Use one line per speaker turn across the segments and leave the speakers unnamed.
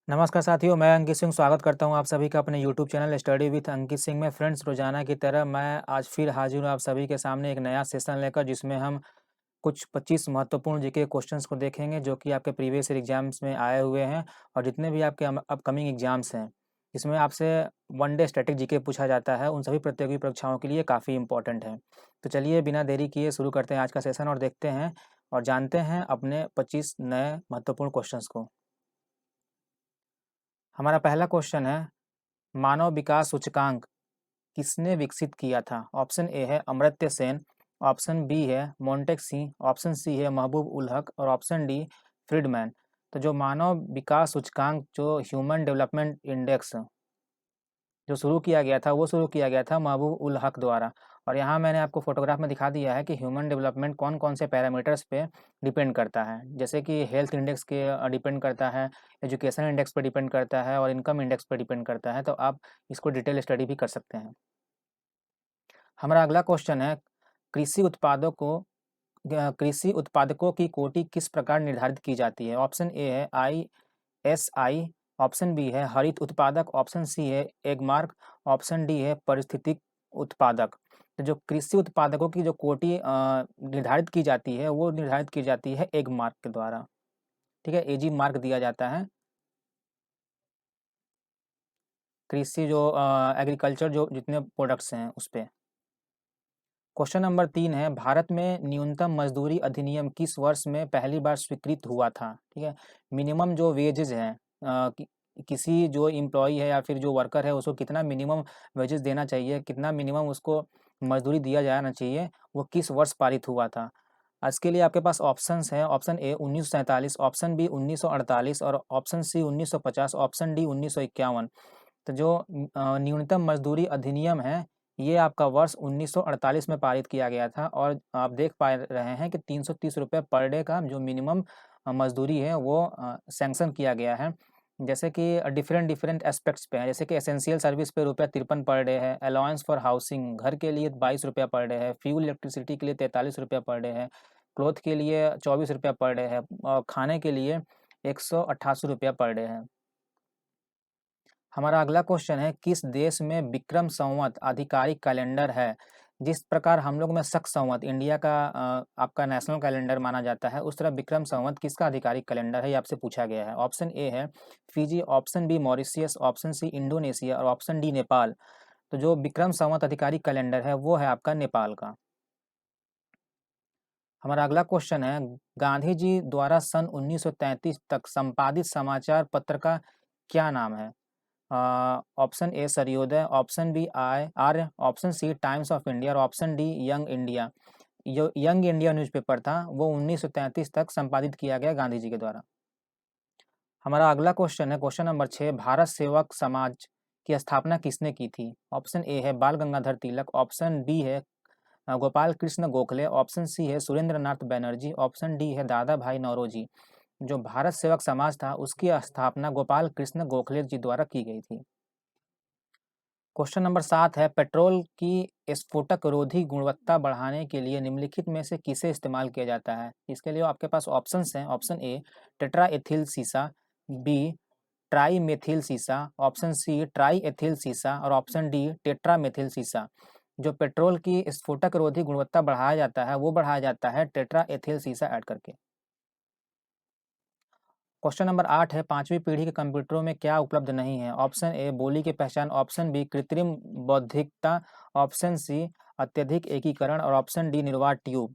नमस्कार साथियों, मैं अंकित सिंह स्वागत करता हूं आप सभी का अपने YouTube channel study with Ankit Singh में। फ्रेंड्स, रोजाना की तरह मैं आज फिर हाजिर हूं आप सभी के सामने एक नया सेशन लेकर, जिसमें हम कुछ 25 महत्वपूर्ण जीके क्वेश्चंस को देखेंगे जो कि आपके प्रीवियस ईयर एग्जाम्स में आए हुए हैं और जितने भी आपके अपकमिंग एग्जाम्स हैं, इसमें आपसे वन डे स्टैटिक जीके पूछा जाता है, उन सभी प्रतियोगी परीक्षाओं के लिए काफ़ी इंपॉर्टेंट है। तो चलिए बिना देरी किए शुरू करते हैं आज का सेशन और देखते हैं और जानते हैं अपने 25 नए महत्वपूर्ण क्वेश्चंस को। हमारा पहला क्वेश्चन है, मानव विकास सूचकांक किसने विकसित किया था? ऑप्शन ए है अमर्त्य सेन, ऑप्शन बी है मोंटेक्सी, ऑप्शन सी है महबूब उल हक और ऑप्शन डी फ्रीडमैन। तो जो मानव विकास सूचकांक, जो ह्यूमन डेवलपमेंट इंडेक्स जो शुरू किया गया था, वो शुरू किया गया था महबूब उल हक द्वारा। और यहाँ मैंने आपको फोटोग्राफ में दिखा दिया है कि ह्यूमन डेवलपमेंट कौन कौन से पैरामीटर्स पे डिपेंड करता है, जैसे कि हेल्थ इंडेक्स के डिपेंड करता है, एजुकेशन इंडेक्स पर डिपेंड करता है और इनकम इंडेक्स पर डिपेंड करता है। तो आप इसको डिटेल स्टडी भी कर सकते हैं। हमारा अगला क्वेश्चन है, कृषि उत्पादों को कृषि उत्पादकों की कोटि किस प्रकार निर्धारित की जाती है? ऑप्शन ए है ISI, ऑप्शन बी है हरित उत्पादक, ऑप्शन सी है एगमार्क, ऑप्शन डी है पारिस्थितिक उत्पादक। तो जो कृषि उत्पादकों की जो कोटि निर्धारित की जाती है, वो निर्धारित की जाती है एगमार्क के द्वारा। ठीक है, एजी मार्क दिया जाता है कृषि जो एग्रीकल्चर जो जितने प्रोडक्ट्स हैं उस पे। क्वेश्चन नंबर 3 है, भारत में न्यूनतम मजदूरी अधिनियम किस वर्ष में पहली बार स्वीकृत हुआ था? ठीक है, मिनिमम जो वेजेस हैं, किसी जो एम्प्लॉई है या फिर जो वर्कर है, उसको कितना मिनिमम वेजेस देना चाहिए, कितना मिनिमम उसको मजदूरी दिया जाना चाहिए, वो किस वर्ष पारित हुआ था? इसके लिए आपके पास ऑप्शंस हैं। ऑप्शन ए 1947, ऑप्शन बी 1948 और ऑप्शन सी 1950, ऑप्शन डी 1951। तो जो न्यूनतम मजदूरी अधिनियम है, ये आपका वर्ष 1948 में पारित किया गया था और आप देख पा रहे हैं कि 330 रुपये पर डे का जो मिनिमम मजदूरी है वो सैंक्शन किया गया है। जैसे कि डिफरेंट डिफरेंट एस्पेक्ट्स पे है, जैसे कि एसेंशियल सर्विस पे ₹53 पर डे है, अलाउंस फॉर हाउसिंग घर के लिए ₹22 पर डे है, फ्यूल इलेक्ट्रिसिटी के लिए ₹43 पर डे है, क्लोथ के लिए ₹24 पर डे है और खाने के लिए ₹188 पर डे है। हमारा अगला क्वेश्चन है, किस देश में विक्रम संवत आधिकारिक कैलेंडर है? जिस प्रकार हम लोग में शक संवत इंडिया का आपका नेशनल कैलेंडर माना जाता है, उस तरह विक्रम संवत किसका आधिकारिक कैलेंडर है, ये आपसे पूछा गया है। ऑप्शन ए है Fiji, option B Mauritius, option C Indonesia और ऑप्शन डी नेपाल। तो जो विक्रम संवत आधिकारिक कैलेंडर है वो है आपका नेपाल का। हमारा अगला क्वेश्चन है, गांधी जी द्वारा सन 1933 तक संपादित समाचार पत्र का क्या नाम है? Option A Sarvodaya, option B Arya, option C Times of India और ऑप्शन डी यंग इंडिया। जो यंग इंडिया न्यूज़पेपर था वो 1933 तक संपादित किया गया गांधी जी के द्वारा। हमारा अगला क्वेश्चन है, क्वेश्चन नंबर 6, भारत सेवक समाज की स्थापना किसने की थी? ऑप्शन ए है बाल गंगाधर तिलक, ऑप्शन बी है गोपाल कृष्ण गोखले, ऑप्शन सी है सुरेंद्र नाथ बैनर्जी, ऑप्शन डी है दादा भाई नौरोजी। जो भारत सेवक समाज था उसकी स्थापना गोपाल कृष्ण गोखले जी द्वारा की गई थी। क्वेश्चन नंबर 7 है, पेट्रोल की स्फोटक रोधी गुणवत्ता बढ़ाने के लिए निम्नलिखित में से किसे इस्तेमाल किया जाता है? इसके लिए आपके पास ऑप्शंस हैं। ऑप्शन ए टेट्रा एथिल सीसा, बी ट्राई मेथिल सीसा, ऑप्शन सी ट्राई एथिल सीसा और ऑप्शन डी टेट्रा मेथिल सीसा। जो पेट्रोल की स्फोटक रोधी गुणवत्ता बढ़ाया जाता है वो बढ़ाया जाता है टेट्रा एथिल सीसा ऐड करके। क्वेश्चन नंबर 8 है, पांचवी पीढ़ी के कंप्यूटरों में क्या उपलब्ध नहीं है? ऑप्शन ए बोली की पहचान, ऑप्शन बी कृत्रिम बौद्धिकता, ऑप्शन सी अत्यधिक एकीकरण और ऑप्शन डी निर्वात ट्यूब।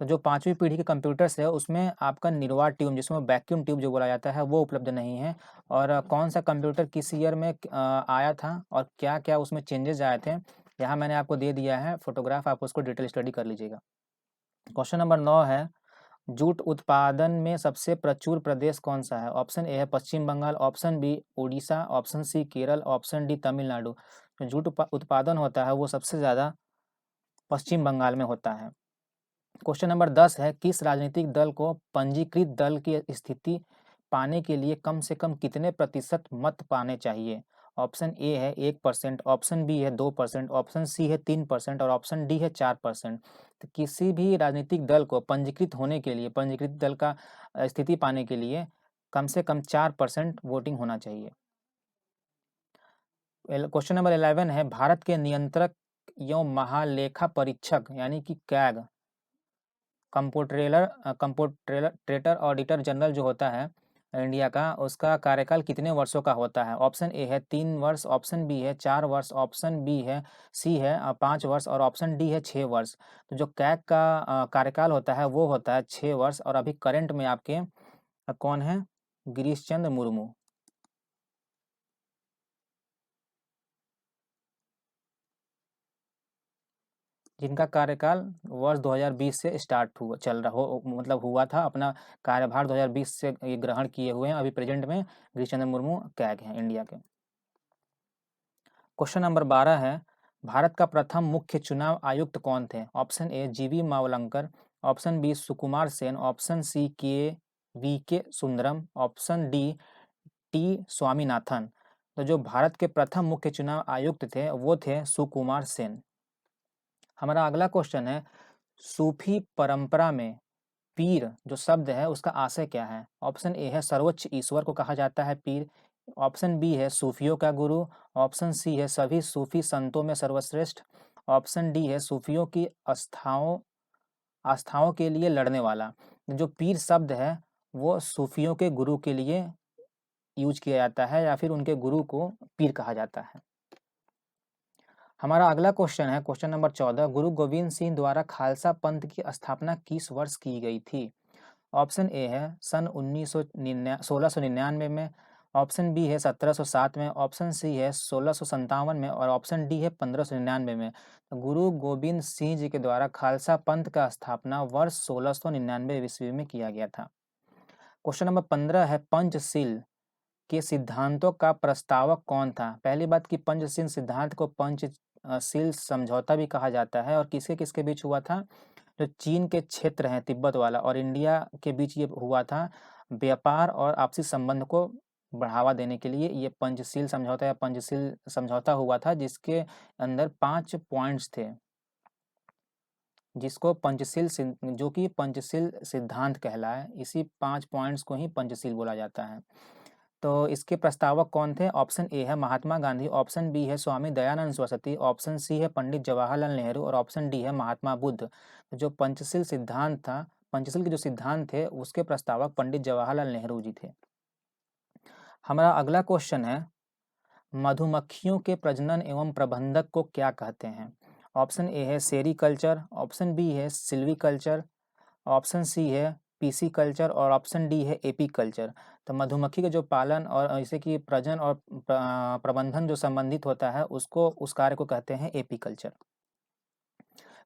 तो जो पांचवी पीढ़ी के कंप्यूटर्स है उसमें आपका निर्वात ट्यूब, जिसमें वैक्यूम ट्यूब जो बोला जाता है, वो उपलब्ध नहीं है। और कौन सा कंप्यूटर किस ईयर में आया था और क्या क्या उसमें चेंजेस आए थे, यहाँ मैंने आपको दे दिया है फोटोग्राफ, आप उसको डिटेल स्टडी कर लीजिएगा। क्वेश्चन नंबर 9 है, जूट उत्पादन में सबसे प्रचुर प्रदेश कौन सा है? ऑप्शन ए है Paschim Bangal, option B Orissa, option C Kerala, option D Tamil Nadu. जो जूट उत्पादन होता है वो सबसे ज़्यादा पश्चिम बंगाल में होता है। क्वेश्चन नंबर 10 है, किस राजनीतिक दल को पंजीकृत दल की स्थिति पाने के लिए कम से कम कितने प्रतिशत मत पाने चाहिए? ऑप्शन ए है 1%, ऑप्शन बी है 2%, ऑप्शन सी है 3% और ऑप्शन डी है 4%। तो किसी भी राजनीतिक दल को पंजीकृत होने के लिए, पंजीकृत दल का स्थिति पाने के लिए कम से कम 4% वोटिंग होना चाहिए। क्वेश्चन नंबर 11 है, भारत के नियंत्रक एवं महालेखा परीक्षक यानी कि कैग कंपोट्रेटर ऑडिटर जनरल जो होता है इंडिया का, उसका कार्यकाल कितने वर्षों का होता है? ऑप्शन ए है 3 वर्ष, ऑप्शन बी है 4 वर्ष, ऑप्शन बी है सी है 5 वर्ष और ऑप्शन डी है 6 वर्ष। तो जो कैग का कार्यकाल होता है वो होता है 6 वर्ष। और अभी करंट में आपके कौन है? गिरीश चंद्र मुर्मू। जिनका कार्यकाल वर्ष 2020 से स्टार्ट हुआ चल रहा हो मतलब हुआ था, अपना कार्यभार 2020 से ये ग्रहण किए हुए हैं। अभी प्रेजेंट में गिरीश चंद्र मुर्मू कैग हैं इंडिया के। क्वेश्चन नंबर 12 है, भारत का प्रथम मुख्य चुनाव आयुक्त कौन थे? ऑप्शन ए जीवी Mavalankar, option B Sukumar Sen, option C के वी के Sundaram, option D T Swaminathan. तो जो भारत के प्रथम मुख्य चुनाव आयुक्त थे वो थे सुकुमार सेन। हमारा अगला क्वेश्चन है, सूफी परंपरा में पीर जो शब्द है उसका आशय क्या है? ऑप्शन ए है सर्वोच्च ईश्वर को कहा जाता है पीर, ऑप्शन बी है सूफियों का गुरु, ऑप्शन सी है सभी सूफी संतों में सर्वश्रेष्ठ, ऑप्शन डी है सूफियों की आस्थाओं के लिए लड़ने वाला। जो पीर शब्द है वो सूफियों के गुरु के लिए यूज किया जाता है या फिर उनके गुरु को पीर कहा जाता है। हमारा अगला क्वेश्चन है क्वेश्चन नंबर 14, गुरु गोविंद सिंह द्वारा खालसा पंथ की स्थापना किस वर्ष की गई थी? ऑप्शन ए है सन 1699 में, ऑप्शन बी है 1707 में, ऑप्शन सी है 1657 में और ऑप्शन डी है 1599 में। तो गुरु गोविंद सिंह जी के द्वारा खालसा पंथ का स्थापना वर्ष 1699 ईस्वी में किया गया था। क्वेश्चन नंबर 15 है, पंचशील के सिद्धांतों का प्रस्तावक कौन था? पहली बात कि पंचशील सिद्धांत को पंचशील समझौता भी कहा जाता है और किसके किसके बीच हुआ था? जो चीन के क्षेत्र हैं तिब्बत वाला और इंडिया के बीच ये हुआ था। व्यापार और आपसी संबंध को बढ़ावा देने के लिए ये पंचशील समझौता या पंचशील समझौता हुआ था, जिसके अंदर 5 पॉइंट्स थे, जिसको जो कि पंचशील सिद्धांत कहलाए। इसी 5 पॉइंट्स को ही पंचशील बोला जाता है। तो इसके प्रस्तावक कौन थे? ऑप्शन ए है महात्मा गांधी, ऑप्शन बी है स्वामी दयानंद सरस्वती, ऑप्शन सी है पंडित जवाहरलाल नेहरू और ऑप्शन डी है महात्मा बुद्ध। जो पंचशील सिद्धांत था, पंचशील के जो सिद्धांत थे उसके प्रस्तावक पंडित जवाहरलाल नेहरू जी थे। हमारा अगला क्वेश्चन है, मधुमक्खियों के प्रजनन एवं प्रबंधक को क्या कहते हैं? ऑप्शन ए है सेरीकल्चर, ऑप्शन बी है सिल्वीकल्चर, ऑप्शन सी है पीसी कल्चर और ऑप्शन डी है एपी कल्चर। तो मधुमक्खी के जो पालन और जैसे कि प्रजनन और प्रबंधन जो संबंधित होता है उसको उस कार्य को कहते हैं एपी कल्चर।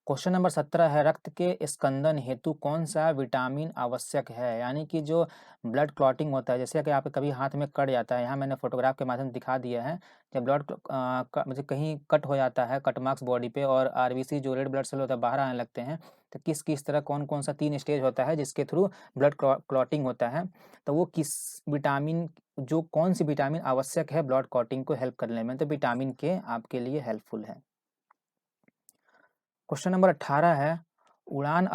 क्वेश्चन नंबर 17 है, रक्त के स्कंदन हेतु कौन सा विटामिन आवश्यक है? यानी कि जो ब्लड क्लॉटिंग होता है, जैसे कि आप कभी हाथ में कट जाता है, यहाँ मैंने फोटोग्राफ के माध्यम से दिखा दिया है। जब ब्लड मतलब कहीं कट हो जाता है, कट मार्क्स बॉडी पे और आरबीसी जो रेड ब्लड सेल होता है बाहर आने लगते हैं, तो किस किस तरह कौन कौन सा 3 स्टेज होता है जिसके थ्रू ब्लड क्लॉटिंग होता है, तो वो किस विटामिन जो कौन सी विटामिन आवश्यक है ब्लड क्लॉटिंग को हेल्प करने में? तो विटामिन के आपके लिए हेल्पफुल है। क्वेश्चन नंबर 18 है, उड़ान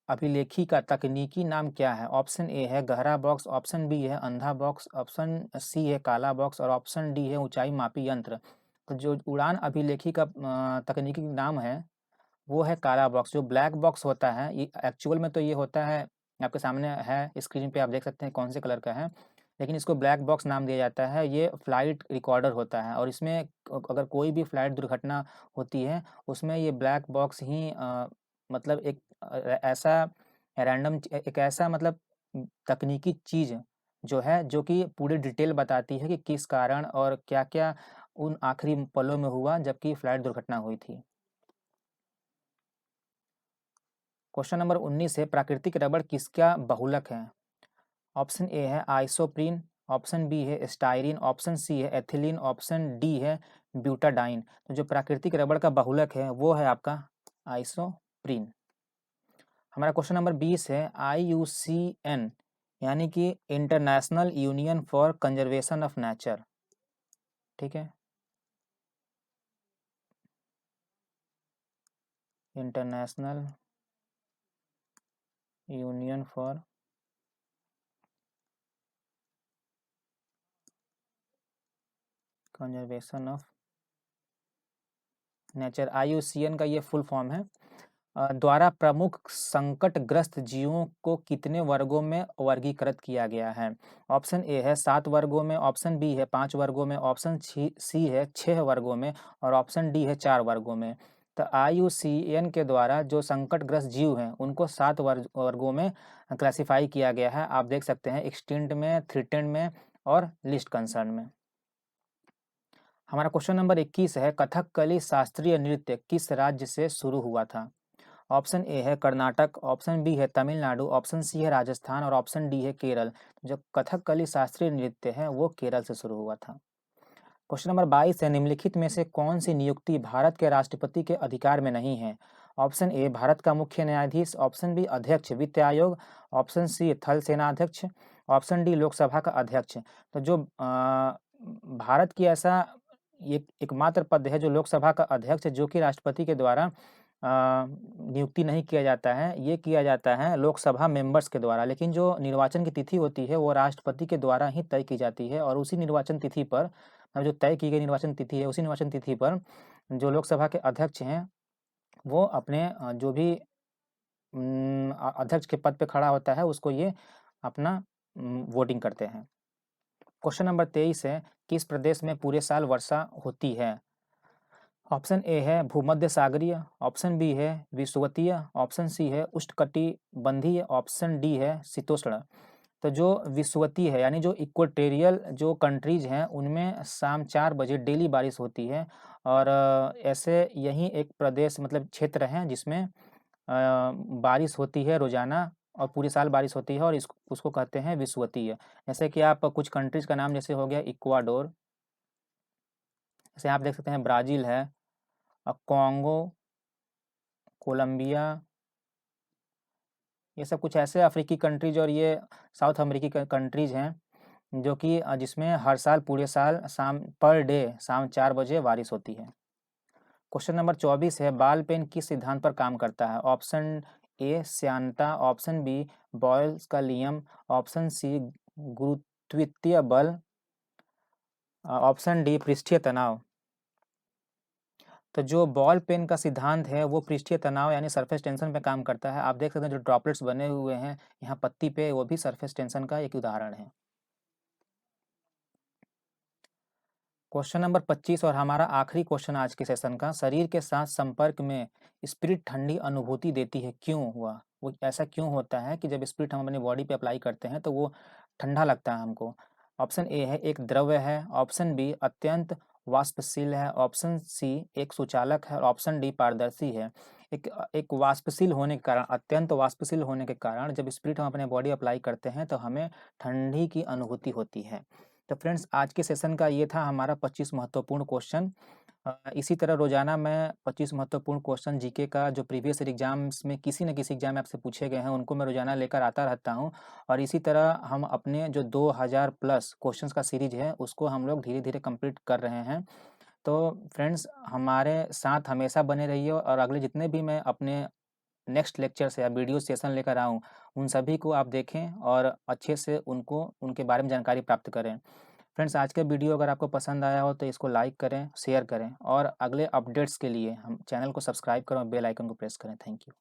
अभिलेखी का तकनीकी नाम क्या है? ऑप्शन ए है गहरा बॉक्स, ऑप्शन बी है अंधा बॉक्स, ऑप्शन सी है काला बॉक्स और ऑप्शन डी है ऊंचाई मापी यंत्र। तो जो उड़ान अभिलेखी का तकनीकी नाम है वो है काला बॉक्स। जो ब्लैक बॉक्स होता है ये एक्चुअल में तो ये होता है, आपके सामने है स्क्रीन पे आप देख सकते हैं कौन से कलर का है, लेकिन इसको ब्लैक बॉक्स नाम दिया जाता है। ये फ्लाइट रिकॉर्डर होता है और इसमें अगर कोई भी फ्लाइट दुर्घटना होती है उसमें ये ब्लैक बॉक्स ही मतलब ऐसा रैंडम एक ऐसा मतलब तकनीकी चीज़ जो है जो कि पूरी डिटेल बताती है कि किस कारण और क्या-क्या उन आखिरी पलों में हुआ जबकि फ्लाइट दुर्घटना हुई थी। क्वेश्चन नंबर 19 है, प्राकृतिक रबड़ किसका बहुलक है? ऑप्शन ए है आइसोप्रीन, ऑप्शन बी है स्टाइरिन, ऑप्शन सी है एथिलीन, ऑप्शन डी है ब्यूटाडाइन। तो जो प्राकृतिक रबड़ का बहुलक है वो है आपका आइसोप्रीन। हमारा क्वेश्चन नंबर 20 है, IUCN यानी कि international union for conservation of nature, ठीक है, international union for conservation of nature, IUCN का ये फुल फॉर्म है, द्वारा प्रमुख संकटग्रस्त जीवों को कितने वर्गों में वर्गीकृत किया गया है? ऑप्शन ए है 7 वर्गों में, ऑप्शन बी है 5 वर्गों में, ऑप्शन सी है 6 वर्गों में और ऑप्शन डी है 4 वर्गों में। तो IUCN के द्वारा जो संकटग्रस्त जीव हैं उनको 7 वर्गों में क्लासिफाई किया गया है। आप देख सकते हैं एक्सटिंक्ट में, थ्रेटेंड में और लिस्ट कंसर्न में। हमारा क्वेश्चन नंबर 21 है, कथकली शास्त्रीय नृत्य किस राज्य से शुरू हुआ था? ऑप्शन ए है कर्नाटक, ऑप्शन बी है तमिलनाडु, ऑप्शन सी है राजस्थान और ऑप्शन डी है केरल। जो कथकली शास्त्रीय नृत्य है वो केरल से शुरू हुआ था। क्वेश्चन नंबर 22 है, निम्नलिखित में से कौन सी नियुक्ति भारत के राष्ट्रपति के अधिकार में नहीं है? ऑप्शन ए भारत का मुख्य न्यायाधीश, ऑप्शन बी अध्यक्ष वित्त आयोग, ऑप्शन सी थल सेनाध्यक्ष, ऑप्शन डी लोकसभा का अध्यक्ष। तो जो भारत की ऐसा एकमात्र पद है जो लोकसभा का अध्यक्ष है, जो कि राष्ट्रपति के द्वारा नियुक्ति नहीं किया जाता है, ये किया जाता है लोकसभा मेंबर्स के द्वारा। लेकिन जो निर्वाचन की तिथि होती है वो राष्ट्रपति के द्वारा ही तय की जाती है और उसी निर्वाचन तिथि पर, जो तय की गई निर्वाचन तिथि है, उसी निर्वाचन तिथि पर जो लोकसभा के अध्यक्ष हैं वो अपने जो भी अध्यक्ष के पद पे खड़ा होता है उसको ये अपना वोटिंग करते हैं। क्वेश्चन नंबर 23 है, किस प्रदेश में पूरे साल वर्षा होती है? ऑप्शन ए है भूमध्य सागरीय, ऑप्शन बी है विषुवतीय, ऑप्शन सी है उष्णकटिबंधीय, ऑप्शन डी है शीतोष्ण। तो जो विषुवतीय है यानी जो इक्वेटोरियल जो कंट्रीज हैं उनमें शाम 4 बजे डेली बारिश होती है और ऐसे यही एक प्रदेश मतलब क्षेत्र है जिसमें बारिश होती है रोजाना और पूरे साल बारिश होती है और उसको कहते हैं विषुवतीय। जैसे कि आप कुछ कंट्रीज का नाम जैसे हो गया इक्वाडोर, जैसे आप देख सकते हैं ब्राज़ील है, कॉन्गो, कोलंबिया, ये सब कुछ ऐसे अफ्रीकी कंट्रीज और ये साउथ अमेरिकी कंट्रीज हैं जो कि जिसमें हर साल पूरे साल शाम पर डे शाम 4 बजे बारिश होती है। क्वेश्चन नंबर 24 है, बॉल पेन किस सिद्धांत पर काम करता है? ऑप्शन ए श्यानता, ऑप्शन बी बॉयल्स का नियम, ऑप्शन सी गुरुत्वीय बल, ऑप्शन डी पृष्ठीय तनाव। तो जो बॉल पेन का सिद्धांत है वो पृष्ठीय तनाव यानी सरफेस टेंशन पे काम करता है। आप देख सकते हैं जो ड्रॉपलेट्स बने हुए हैं यहाँ पत्ती पे, वो भी सरफेस टेंशन का एक उदाहरण है। क्वेश्चन नंबर 25 और हमारा आखिरी क्वेश्चन आज के सेशन का, शरीर के साथ संपर्क में स्पिरिट ठंडी अनुभूति देती है, क्यों हुआ? वो ऐसा क्यों होता है कि जब स्पिरिट हम अपनी बॉडी पे अप्लाई करते हैं तो वो ठंडा लगता है हमको? ऑप्शन ए है एक द्रव्य है, ऑप्शन बी अत्यंत वाष्पशील है, ऑप्शन सी एक सुचालक है और ऑप्शन डी पारदर्शी है। एक वाष्पशील होने के कारण, अत्यंत वाष्पशील होने के कारण जब स्पिरिट हम अपने बॉडी अप्लाई करते हैं तो हमें ठंडी की अनुभूति होती है। तो फ्रेंड्स आज के सेशन का ये था हमारा 25 महत्वपूर्ण क्वेश्चन। इसी तरह रोजाना मैं 25 महत्वपूर्ण क्वेश्चन जीके का जो प्रीवियस एग्जाम्स में किसी न किसी एग्जाम में आपसे पूछे गए हैं उनको मैं रोजाना लेकर आता रहता हूं और इसी तरह हम अपने जो 2000 प्लस क्वेश्चंस का सीरीज है उसको हम लोग धीरे धीरे कंप्लीट कर रहे हैं। तो फ्रेंड्स हमारे साथ हमेशा बने रहिए और अगले जितने भी मैं अपने नेक्स्ट लेक्चर से या वीडियो सेशन लेकर आऊँ उन सभी को आप देखें और अच्छे से उनको उनके बारे में जानकारी प्राप्त करें। फ्रेंड्स आज का वीडियो अगर आपको पसंद आया हो तो इसको लाइक करें, शेयर करें और अगले अपडेट्स के लिए हम चैनल को सब्सक्राइब करें और बेल आइकन को प्रेस करें। Thank you.